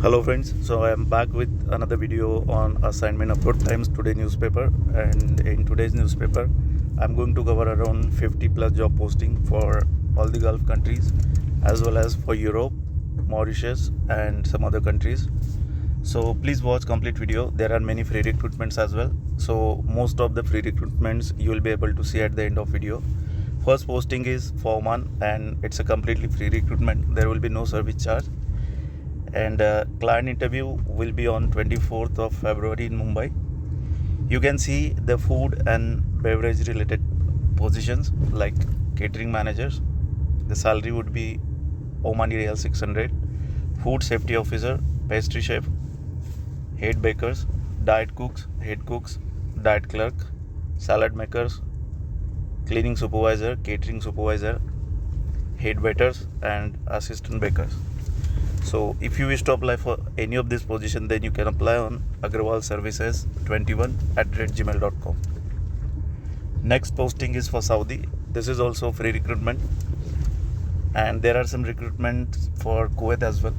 Hello friends, so I am back with another video on assignment of Good Times Today newspaper, and in today's newspaper I am going to cover around 50 plus job posting for all the Gulf countries as well as for Europe, Mauritius and some other countries. So please watch complete video. There are many free recruitments as well. So most of the free recruitments you will be able to see at the end of video. First posting is for Oman and it's a completely free recruitment. There will be no service charge. And client interview will be on 24th of February in Mumbai. You can see the food and beverage related positions like catering managers. The salary would be Omani Real 600. Food safety officer, pastry chef, head bakers, diet cooks, head cooks, diet clerk, salad makers, cleaning supervisor, catering supervisor, head waiters and assistant bakers. So if you wish to apply for any of this position, then you can apply on agrawalservices21@gmail.com. Next posting is for Saudi. This is also free recruitment, and there are some recruitment for Kuwait as well,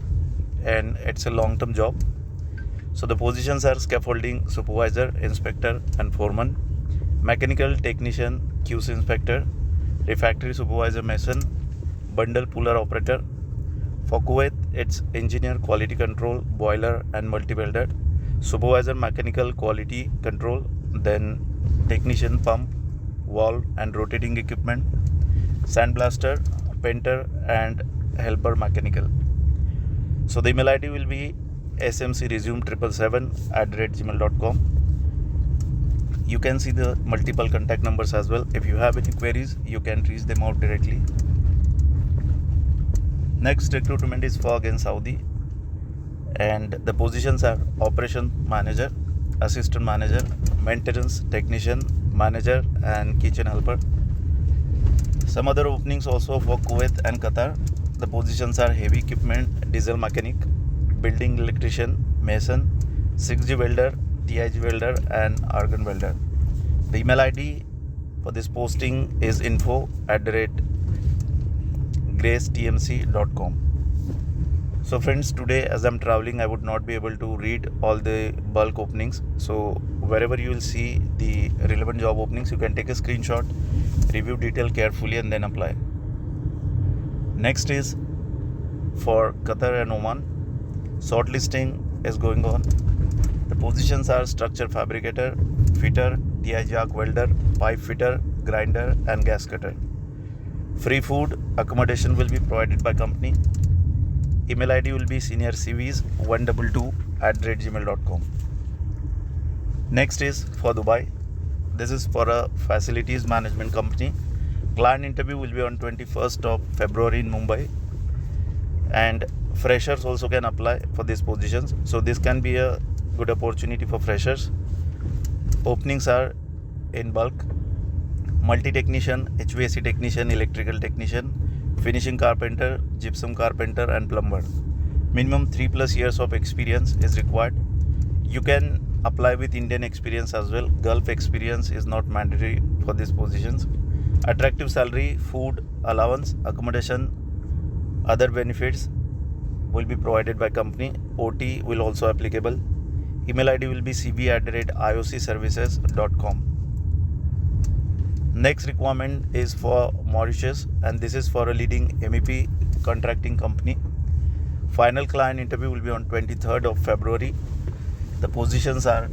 and it's a long-term job. So the positions are scaffolding supervisor, inspector and foreman, mechanical technician, QC inspector, refractory supervisor, mason, bundle puller operator. For Kuwait, it's engineer quality control, boiler and multi-welder, supervisor mechanical quality control, then technician pump, valve and rotating equipment, sandblaster, painter and helper mechanical. So the email ID will be smcresume777@gmail.com. You can see the multiple contact numbers as well. If you have any queries, you can reach them out directly. Next recruitment is for again Saudi, and the positions are operation manager, assistant manager, maintenance technician, manager and kitchen helper. Some other openings also for Kuwait and Qatar. The positions are heavy equipment, diesel mechanic, building electrician, mason, 6G welder, TIG welder and argon welder. The email ID for this posting is info@gracetmc.com. So friends, today as I'm traveling, I would not be able to read all the bulk openings. So wherever you will see the relevant job openings, you can take a screenshot, review detail carefully and then apply. Next is for Qatar and Oman. Shortlisting is going on. The positions are structure fabricator, fitter, TIG arc welder, pipe fitter, grinder and gas cutter. Free food, accommodation will be provided by company. Email ID will be seniorcvs122@gmail.com. Next is for Dubai. This is for a facilities management company. Client interview will be on 21st of February in Mumbai, and freshers also can apply for these positions. So this can be a good opportunity for freshers. Openings are in bulk: multi-technician, HVAC technician, electrical technician, finishing carpenter, gypsum carpenter and plumber. Minimum 3+ years of experience is required. You can apply with Indian experience as well. Gulf experience is not mandatory for these positions. Attractive salary, food, allowance, accommodation, other benefits will be provided by company. OT will also applicable. Email ID will be cb@iocservices.com. Next requirement is for Mauritius, and this is for a leading MEP contracting company. Final client interview will be on 23rd of February. The positions are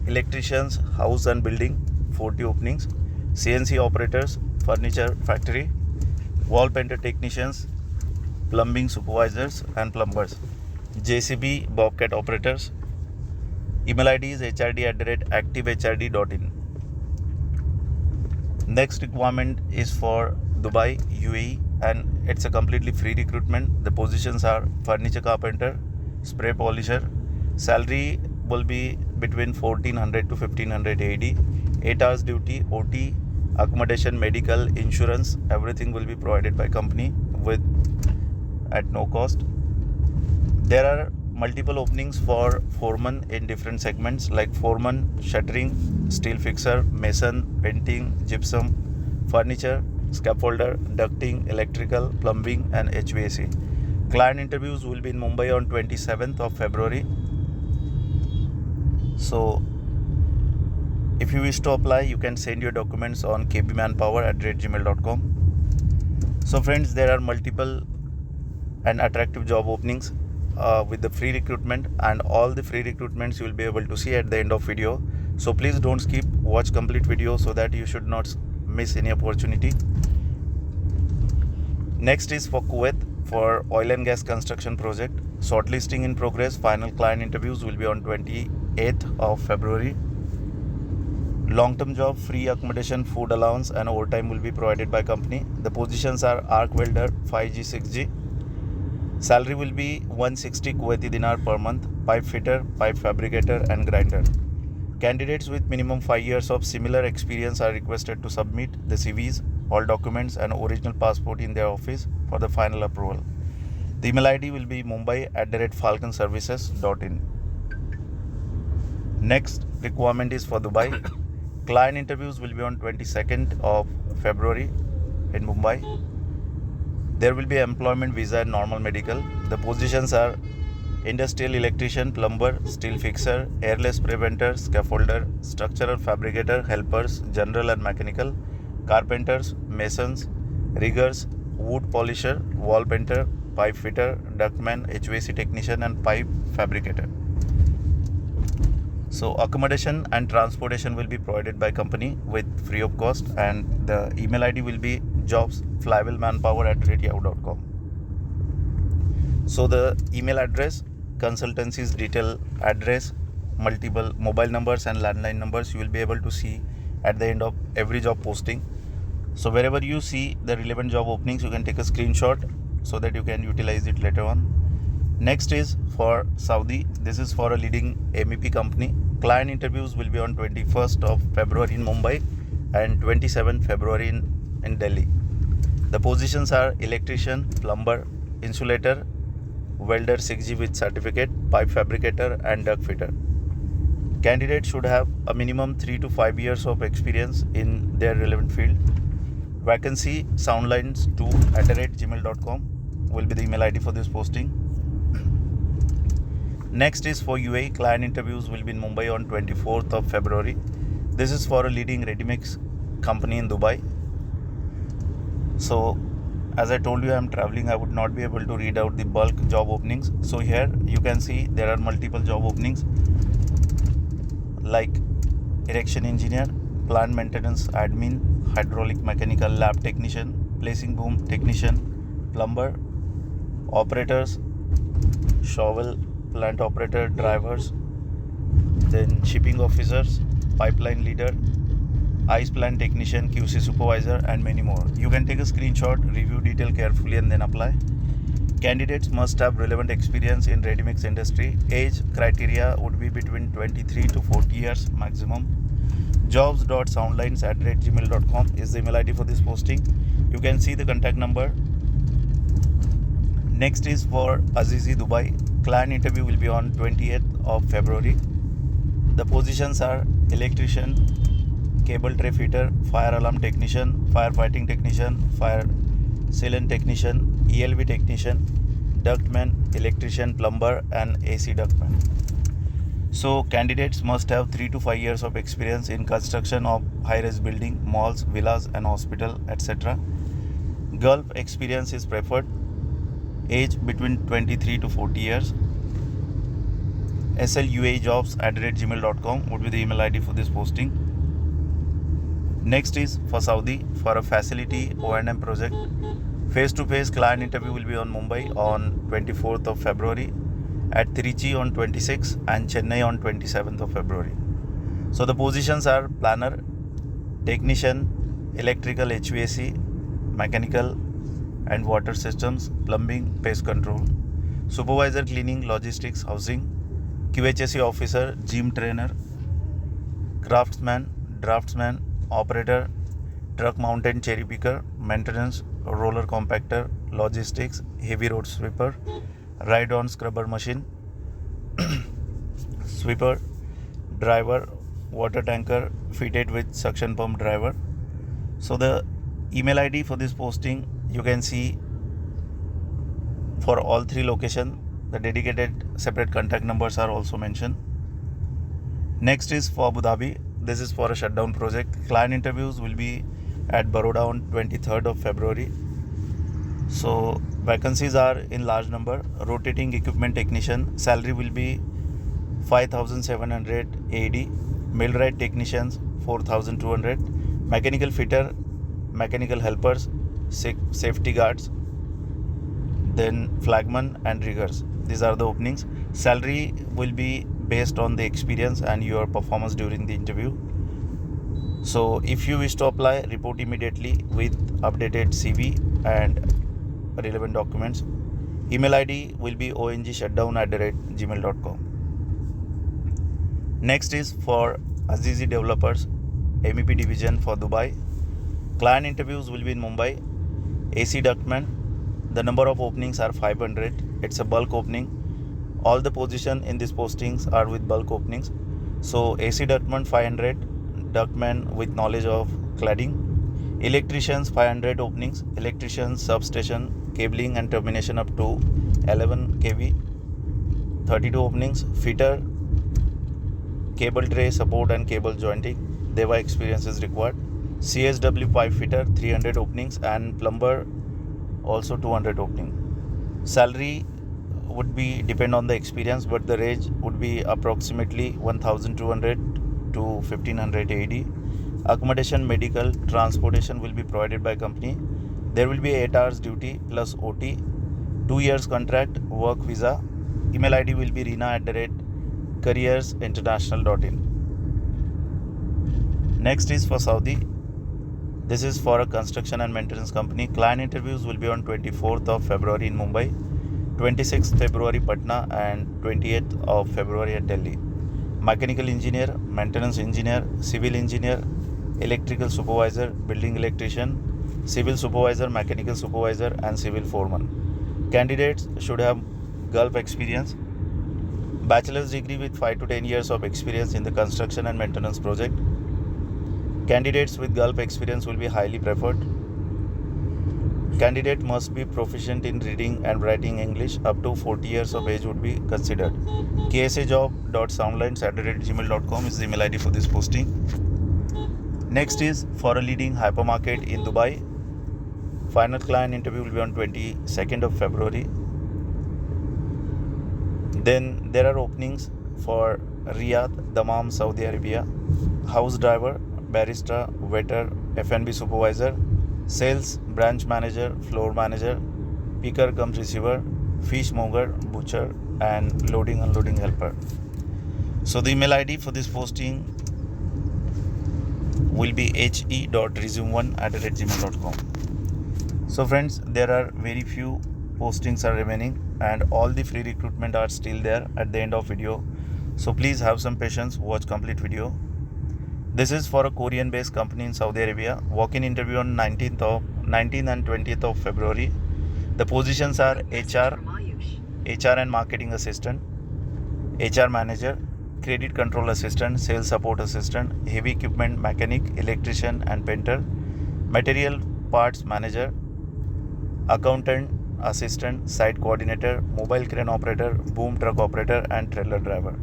electricians, house and building, 40 openings, CNC operators, furniture factory, wall painter technicians, plumbing supervisors and plumbers, JCB bobcat operators. Email ID is hrd@activehrd.in. Next requirement is for Dubai, UAE, and it's a completely free recruitment. The positions are furniture carpenter, spray polisher. Salary will be between 1400 to 1500 AED. 8 hours duty, OT, accommodation, medical, insurance, everything will be provided by company with at no cost. There are multiple openings for foreman in different segments like foreman, shuttering, steel fixer, mason, painting, gypsum, furniture, scaffolder, ducting, electrical, plumbing and HVAC. Client interviews will be in Mumbai on 27th of February. So if you wish to apply, you can send your documents on kbmanpower@gmail.com. So friends, there are multiple and attractive job openings with the free recruitment, and all the free recruitments you will be able to see at the end of video. So please don't skip, watch complete video so that you should not miss any opportunity. Next is for Kuwait for oil and gas construction project. Shortlisting in progress. Final client interviews will be on 28th of February. Long-term job, free accommodation, food allowance and overtime will be provided by company. The positions are arc welder 5G 6G. Salary will be 160 Kuwaiti dinar per month. Pipe fitter, pipe fabricator and grinder. Candidates with minimum 5 years of similar experience are requested to submit the CVs, all documents and original passport in their office for the final approval. The email ID will be mumbai@falconservices.in. Next requirement is for Dubai. Client interviews will be on 22nd of February in Mumbai. There will be employment visa and normal medical. The positions are industrial electrician, plumber, steel fixer, airless preventer, scaffolder, structural fabricator, helpers, general and mechanical, carpenters, masons, riggers, wood polisher, wall painter, pipe fitter, ductman, HVAC technician and pipe fabricator. So accommodation and transportation will be provided by company with free of cost, and the email ID will be jobs@manpower@yahoo.com. So the email address, consultancy's detail address, multiple mobile numbers and landline numbers you will be able to see at the end of every job posting. So wherever you see the relevant job openings, you can take a screenshot so that you can utilize it later on. Next is for Saudi. This is for a leading MEP company. Client interviews will be on 21st of February in Mumbai and 27th February in Delhi. The positions are electrician, plumber, insulator, welder 6G with certificate, pipe fabricator and duct fitter. Candidates should have a minimum 3 to 5 years of experience in their relevant field. Vacancy soundlines2@gmail.com will be the email ID for this posting. Next is for UAE. Client interviews will be in Mumbai on 24th of February. This is for a leading ready-mix company in Dubai. So as I told you, I am traveling, I would not be able to read out the bulk job openings. So here you can see there are multiple job openings like erection engineer, plant maintenance admin, hydraulic mechanical lab technician, placing boom technician, plumber, operators, shovel, plant operator, drivers, then shipping officers, pipeline leader, ice plant technician, QC supervisor and many more. You can take a screenshot, review detail carefully and then apply. Candidates must have relevant experience in ready-mix industry. Age criteria would be between 23 to 40 years maximum. Jobs.soundlines@gmail.com is the email ID for this posting. You can see the contact number. Next is for Azizi Dubai. Client interview will be on 28th of February. The positions are electrician, cable tray fitter, fire alarm technician, firefighting technician, fire sealant technician, ELV technician, ductman, electrician, plumber and AC ductman. So candidates must have 3 to 5 years of experience in construction of high-rise building, malls, villas and hospital, etc. Gulf experience is preferred. Age between 23 to 40 years. sluajobs@gmail.com would be the email ID for this posting. Next is for Saudi for a facility O&M project. Face-to-face client interview will be on Mumbai on 24th of February, at Trichy on 26th and Chennai on 27th of February. So the positions are planner, technician, electrical, HVAC, mechanical and water systems, plumbing, pest control, supervisor cleaning, logistics, housing, QHSE officer, gym trainer, craftsman, draftsman, operator, truck mounted cherry picker, maintenance, roller compactor, logistics, heavy road sweeper, ride on scrubber machine, sweeper, driver, water tanker fitted with suction pump driver. So the email ID for this posting you can see For all three locations, the dedicated separate contact numbers are also mentioned. Next is for Abu Dhabi. This is for a shutdown project. Client interviews will be at Baroda on 23rd of February. So vacancies are in large number. Rotating equipment technician, salary will be 5,700 AD. Millwright technicians 4,200. Mechanical fitter, mechanical helpers, safety guards, then flagman and riggers. These are the openings. Salary will be based on the experience and your performance during the interview. So if you wish to apply, report immediately with updated CV and relevant documents. Email ID will be ongshutdown@gmail.com. Next is for Azizi developers, MEP division for Dubai. Client interviews will be in Mumbai. AC ductman. The number of openings are 500. It's a bulk opening. All the positions in these postings are with bulk openings. So AC ductman 500, ductman with knowledge of cladding. Electricians 500 openings. Electricians, substation, cabling and termination up to 11 kV, 32 openings. Fitter, cable tray support and cable jointing, DEVA experience is required. CSW pipe fitter 300 openings and plumber also 200 opening. Salary would be depend on the experience, but the range would be approximately 1,200 to 1,500 AD. Accommodation, medical, transportation will be provided by company. There will be 8 hours duty plus OT. 2 years contract, work visa. Email ID will be reena@careersinternational.in. Next is for Saudi. This is for a construction and maintenance company. Client interviews will be on 24th of February in Mumbai, 26th February Patna and 28th of February at Delhi. Mechanical engineer, maintenance engineer, civil engineer, electrical supervisor, building electrician, civil supervisor, mechanical supervisor and civil foreman. Candidates should have Gulf experience, bachelor's degree with 5 to 10 years of experience in the construction and maintenance project. Candidates with Gulf experience will be highly preferred. Candidate must be proficient in reading and writing English. Up to 40 years of age would be considered. ksajob.soundlines@gmail.com is the email ID for this posting. Next is for a leading hypermarket in Dubai. Final client interview will be on 22nd of February. Then there are openings for Riyadh, Dammam, Saudi Arabia. House driver, barista, waiter, F&B supervisor, sales, branch manager, floor manager, picker cum receiver, fish monger, butcher and loading unloading helper. So the email ID for this posting will be he.resume1@gmail.com. So friends, there are very few postings are remaining and all the free recruitment are still there at the end of video. So please have some patience, watch complete video. This is for a Korean based company in Saudi Arabia. Walk-in interview on 19th and 20th of February. The positions are HR and marketing assistant, HR manager, credit control assistant, sales support assistant, heavy equipment mechanic, electrician and painter, material parts manager, accountant assistant, site coordinator, mobile crane operator, boom truck operator and trailer driver.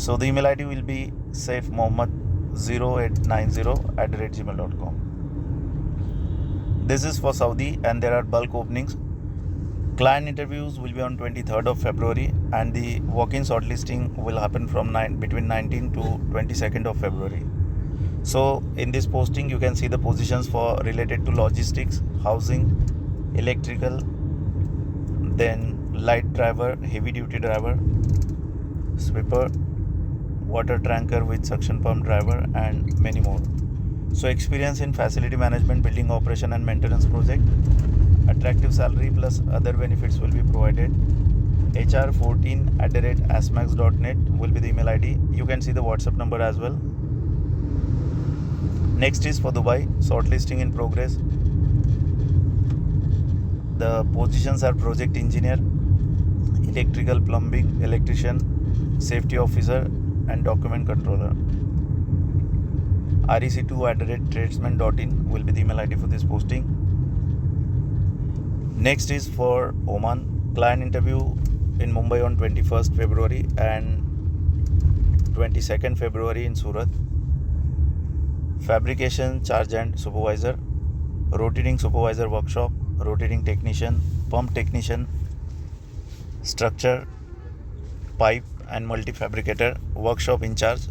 So the email ID will be saifmohammed0890@gmail.com. This is for Saudi and there are bulk openings. Client interviews will be on 23rd of February and the walk-in shortlisting will happen from between 19 to 22nd of February. So in this posting you can see the positions for related to logistics, housing, electrical, then light driver, heavy duty driver, sweeper, water tanker with suction pump driver and many more. So experience in facility management, building operation and maintenance project. Attractive salary plus other benefits will be provided. hr14@asmax.net will be the email ID. You can see the WhatsApp number as well. Next is for Dubai. Shortlisting in progress. The positions are project engineer, electrical, plumbing, electrician, safety officer and document controller. rec2@tradesman.in will be the email ID for this posting. Next is for Oman. Client interview in Mumbai on 21st February and 22nd February in Surat. Fabrication charge and supervisor, rotating supervisor workshop, rotating technician, pump technician, structure, pipe and multi-fabricator, workshop in charge,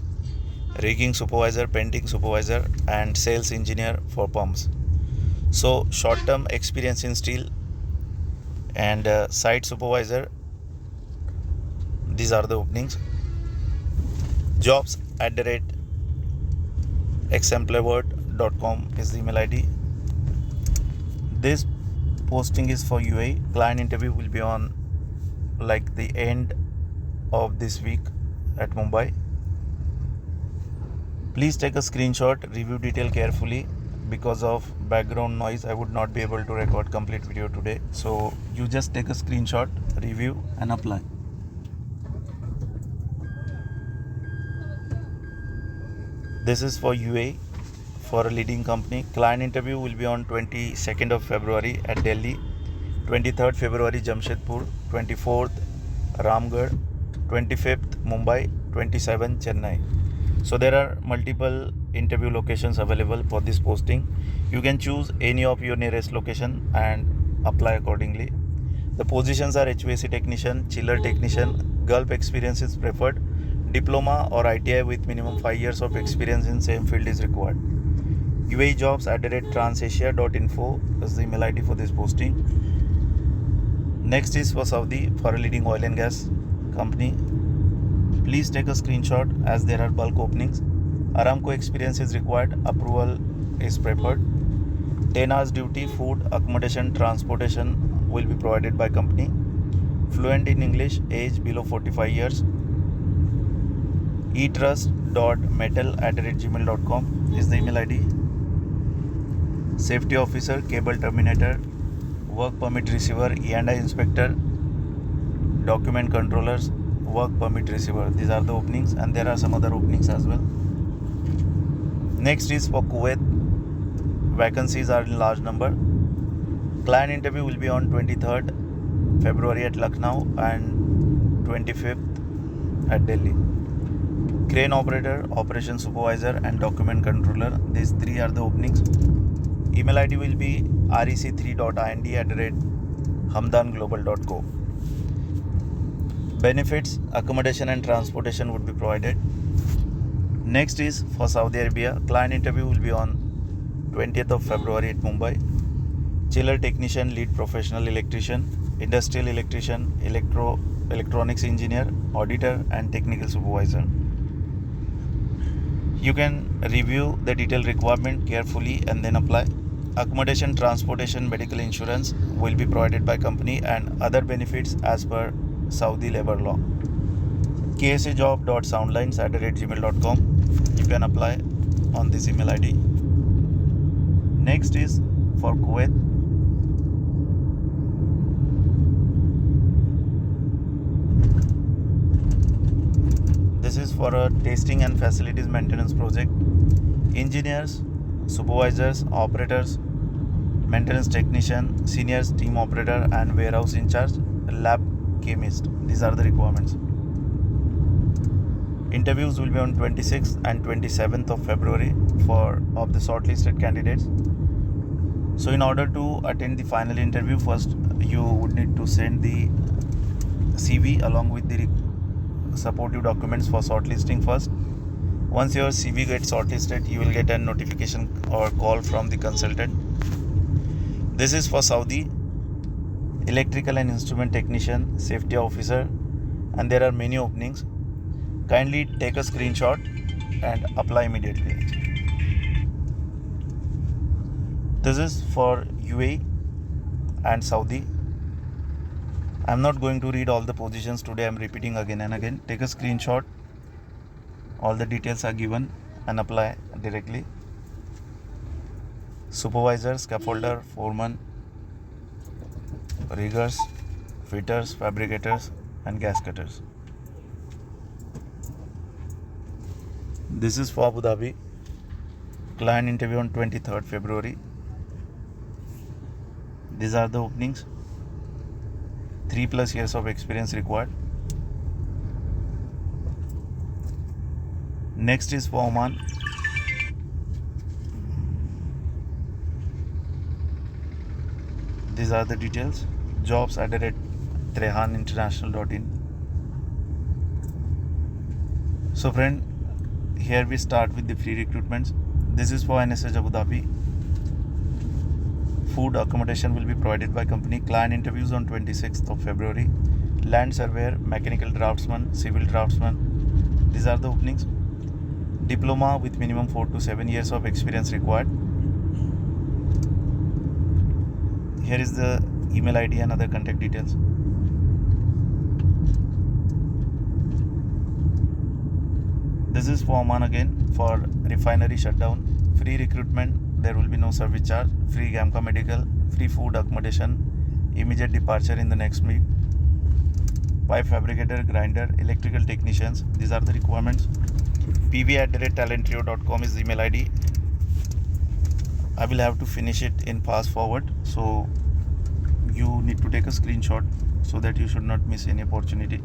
rigging supervisor, painting supervisor and sales engineer for pumps. So short-term experience in steel and site supervisor. These are the openings. jobs@exemplarword.com is the email ID. This posting is for UAE. Client interview will be on like the end of this week at Mumbai. Please take a screenshot, review detail carefully. Because of background noise, I would not be able to record complete video today. So you just take a screenshot, review and apply. This is for UAE, for a leading company. Client interview will be on 22nd of February at Delhi, 23rd February Jamshedpur, 24th Ramgarh, 25th Mumbai, 27th Chennai. So there are multiple interview locations available for this posting. You can choose any of your nearest location and apply accordingly. The positions are HVAC technician, chiller technician, Gulf experience is preferred. Diploma or ITI with minimum 5 years of experience in same field is required. UAEjobs@transasia.info is the email ID for this posting. Next is for Saudi, for a leading oil and gas company. Please take a screenshot as there are bulk openings. Aramco experience is required. Approval is preferred. 10 hours duty, food, accommodation, transportation will be provided by company. Fluent in English, age below 45 years. etrust.metal@gmail.com is the email ID. Safety officer, cable terminator, work permit receiver, E&I inspector, document controllers, work permit receiver. These are the openings and there are some other openings as well. Next is for Kuwait. Vacancies are in large number. Client interview will be on 23rd February at Lucknow and 25th at Delhi. Crane operator, operation supervisor and document controller. These three are the openings. Email ID will be rec3.ind@hamdanglobal.co. Benefits, accommodation and transportation would be provided. Next is for Saudi Arabia. Client interview will be on 20th of February at Mumbai. Chiller technician, lead professional electrician, industrial electrician, electronics engineer, auditor and technical supervisor. You can review the detailed requirement carefully and then apply. Accommodation, transportation, medical insurance will be provided by company and other benefits as per Saudi labor law. ksajob.soundlines@gmail.com. You can apply on this email ID. Next is for Kuwait. This is for a testing and facilities maintenance project. Engineers, supervisors, operators, maintenance technician, seniors, team operator and warehouse in charge, lab chemist. These are the requirements. Interviews will be on 26th and 27th of February of the shortlisted candidates. So in order to attend the final interview, first you would need to send the CV along with the supportive documents for shortlisting first. Once your CV gets shortlisted, you will get a notification or call from the consultant. This is for Saudi, electrical and instrument technician, safety officer, and there are many openings. Kindly take a screenshot and apply immediately. This is for UAE and Saudi. I'm not going to read all the positions today. I'm repeating again and again. Take a screenshot. All the details are given and apply directly. Supervisor, scaffolder, foreman, riggers, fitters, fabricators and gas cutters. This is for Abu Dhabi. Client interview on 23rd February. These are the openings. 3+ years of experience required. Next is for Oman. These are the details. Jobs @trehaninternational.in. So friend, here we start with the free recruitments. This is for NSH Abu Dhabi. Food accommodation will be provided by company. Client interviews on 26th of February. Land surveyor, mechanical draftsman, civil draftsman. These are the openings. Diploma with minimum 4 to 7 years of experience required. Here is the email ID and other contact details. This is for Oman again, for refinery shutdown. Free recruitment, there will be no service charge. Free GAMCA medical, free food accommodation, immediate departure in the next week. Pipe fabricator, grinder, electrical technicians. These are the requirements. pv@talenttrio.com is the email ID. I will have to finish it in fast forward, so you need to take a screenshot so that you should not miss any opportunity.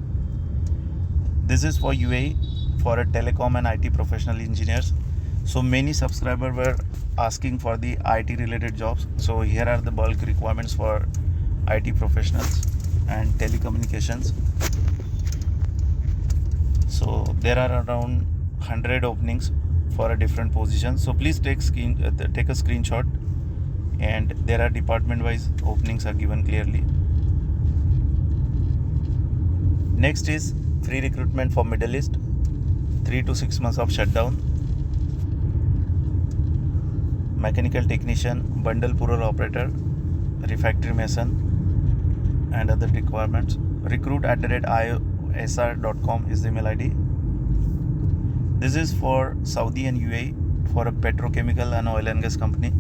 This is for UAE, for a telecom and IT professional engineers. So many subscribers were asking for the IT related jobs. So here are the bulk requirements for IT professionals and telecommunications. So there are around 100 openings for a different position. So please take a screenshot, and there are department wise openings are given clearly. Next is free recruitment for Middle East. 3 to 6 months of shutdown. Mechanical technician, bundle puller operator, refractory mason, and other requirements. recruit@iosr.com is the email ID. This is for Saudi and UAE, for a petrochemical and oil and gas company.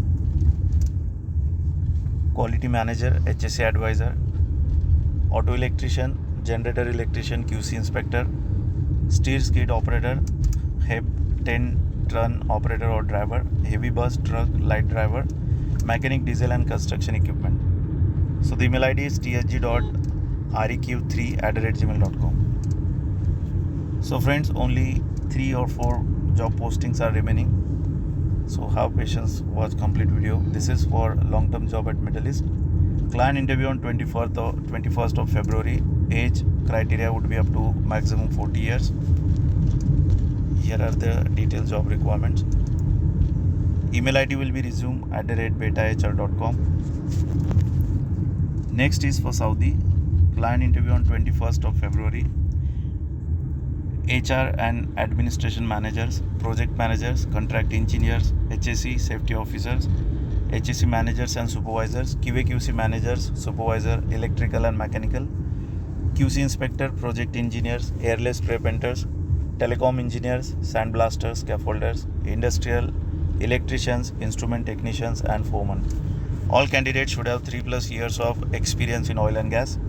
Quality manager, HSC advisor, auto electrician, generator electrician, QC inspector, steer skid operator, HEB 10-ton operator or driver, heavy bus, truck, light driver, mechanic, diesel and construction equipment. So the email ID is tsg.req3@gmail.com. So friends, only 3 or 4 job postings are remaining. So have patience, watch complete video. This is for long-term job at Middle East. Client interview on 21st of February. Age criteria would be up to maximum 40 years. Here are the detailed job requirements. Email ID will be resume@betahr.com. Next is for Saudi. Client interview on 21st of February. HR and administration managers, project managers, contract engineers, HSC safety officers, HSC managers and supervisors, QA/QC managers, supervisor, electrical and mechanical, QC inspector, project engineers, airless spray painters, telecom engineers, sandblasters, scaffolders, industrial electricians, instrument technicians and foremen. All candidates should have 3+ years of experience in oil and gas.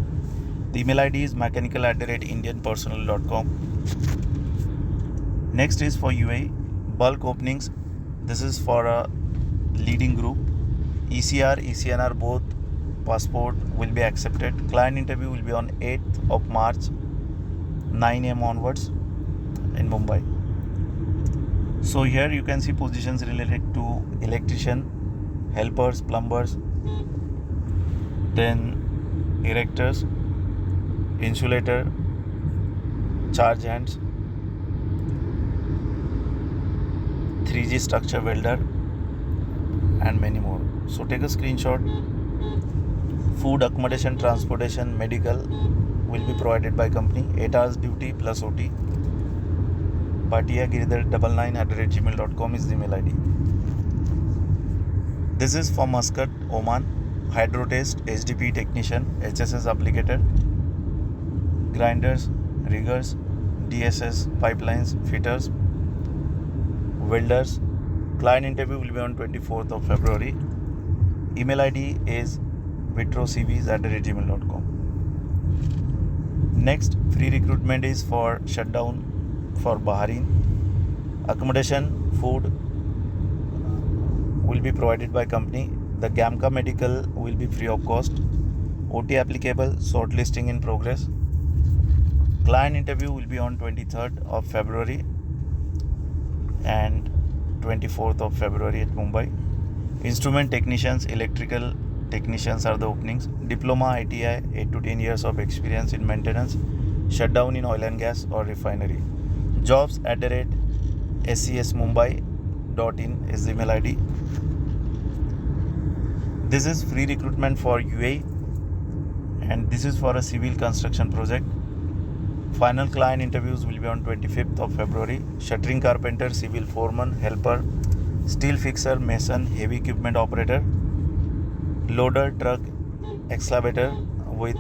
The email ID is mechanical@indianpersonal.com. Next is for UAE, bulk openings. This is for a leading group. ECR, ECNR both passport will be accepted. Client interview will be on 8th of March, 9 AM onwards in Mumbai. So here you can see positions related to electrician, helpers, plumbers, then erectors, insulator, charge hands, 3G structure welder and many more. So take a screenshot. Food, accommodation, transportation, medical will be provided by company. 8 hours duty plus OT. patiagiridhar99@gmail.com is the email ID. This is for Muscat, Oman. Hydro test, HDP technician, HSS applicator, grinders, riggers, DSS, pipelines, fitters, welders. Client interview will be on 24th of February. Email ID is vitrocvs@gmail.com. Next, free recruitment is for shutdown for Bahrain. Accommodation, food will be provided by company. The GAMCA medical will be free of cost. OT applicable, shortlisting in progress. Client interview will be on 23rd of February and 24th of February at Mumbai. Instrument technicians, electrical technicians are the openings. Diploma, ITI, 8 to 10 years of experience in maintenance, shutdown in oil and gas or refinery. Jobs @scsmumbai.in is the email ID. This is free recruitment for UAE and this is for a civil construction project. Final client interviews will be on 25th of February. Shuttering carpenter, civil foreman, helper, steel fixer, mason, heavy equipment operator, loader, truck, excavator with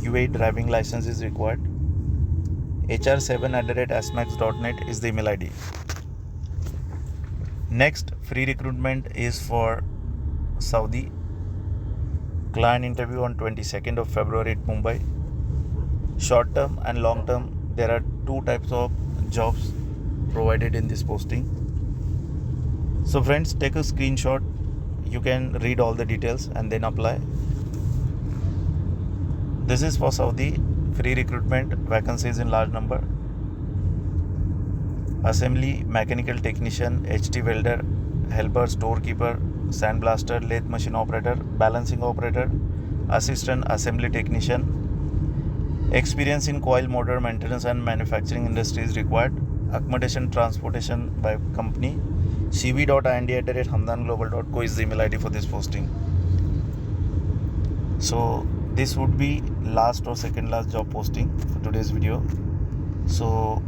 UAE driving license is required. hr7@asmax.net is the email ID. Next free recruitment is for Saudi. Client interview on 22nd of February at Mumbai. Short term and long term, there are two types of jobs provided in this posting. So friends, take a screenshot. You can read all the details and then apply. This is for Saudi. Free recruitment, vacancies in large number. Assembly, mechanical technician, HT welder, helper, storekeeper, sandblaster, lathe machine operator, balancing operator, assistant assembly technician. Experience in coil motor maintenance and manufacturing industry is required. Accommodation, transportation by company. cv.ind@hamdanglobal.co is the email ID for this posting. So this would be last or second last job posting for today's video. So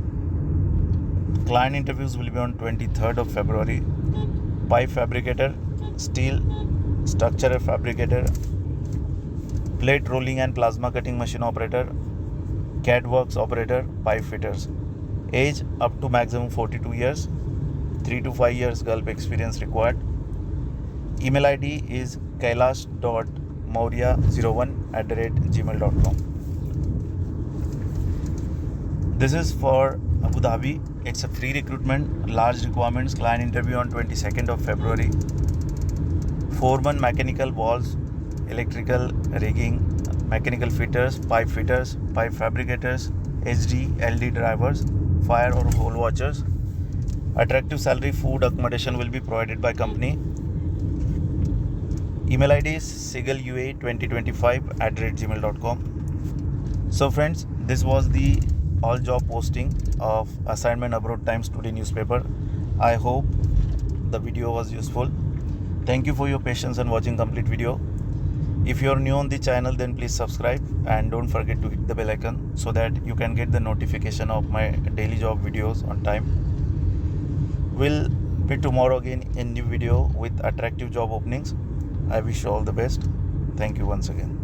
client interviews will be on 23rd of February. Pipe fabricator, steel structural fabricator, plate rolling and plasma cutting machine operator, CAD works operator, pipe fitters. Age up to maximum 42 years, 3 to 5 years Gulf experience required. Email ID is kailash.maurya01@gmail.com. This is for Abu Dhabi. It's a free recruitment, large requirements. Client interview on 22nd of February. Foreman, mechanical walls, electrical rigging, mechanical fitters, pipe fabricators, HD, LD drivers, fire or hole watchers. Attractive salary, food, accommodation will be provided by company. Email ID is sigalua2025@gmail.com. So friends, this was the all job posting of Assignment Abroad Times Today newspaper. I hope the video was useful. Thank you for your patience and watching complete video. If you are new on the channel, then please subscribe and don't forget to hit the bell icon so that you can get the notification of my daily job videos on time. We'll be tomorrow again in new video with attractive job openings. I wish you all the best. Thank you once again.